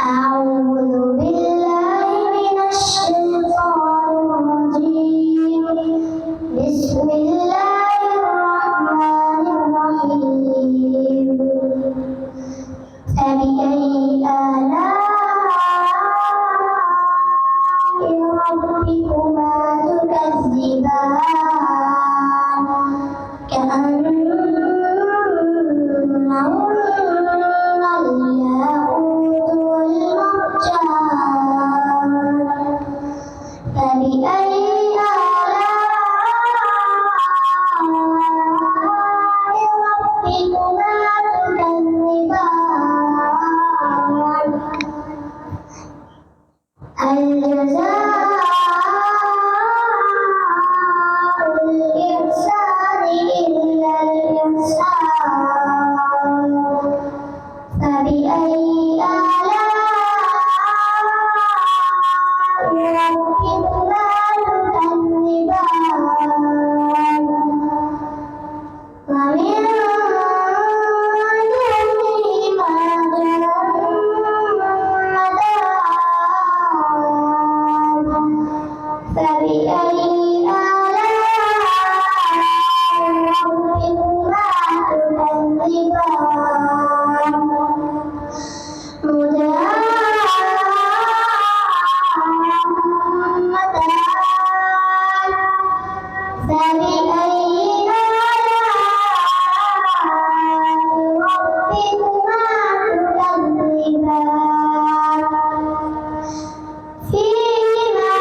أعوذ بالله من الشيطان الرجيم. بسم الله الرحمن الرحيم. فبأي آلاء ربكما تكذبان كأنهن الياقوت والمرجان. فبأي آلاء ربكما تكذبان. هل جزاء الإحسان إلا الإحسان. فبأي آلاء ربكما تكذبان. ومن دونهما جنتان. فبأي آلاء ربكما تكذبان. مدهامتان. فبأي آلاء ربكما تكذبان. فيهما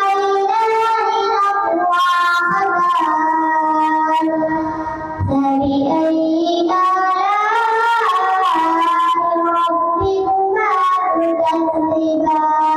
عينان نضاختان. فبأي آلاء ربكما تكذبان.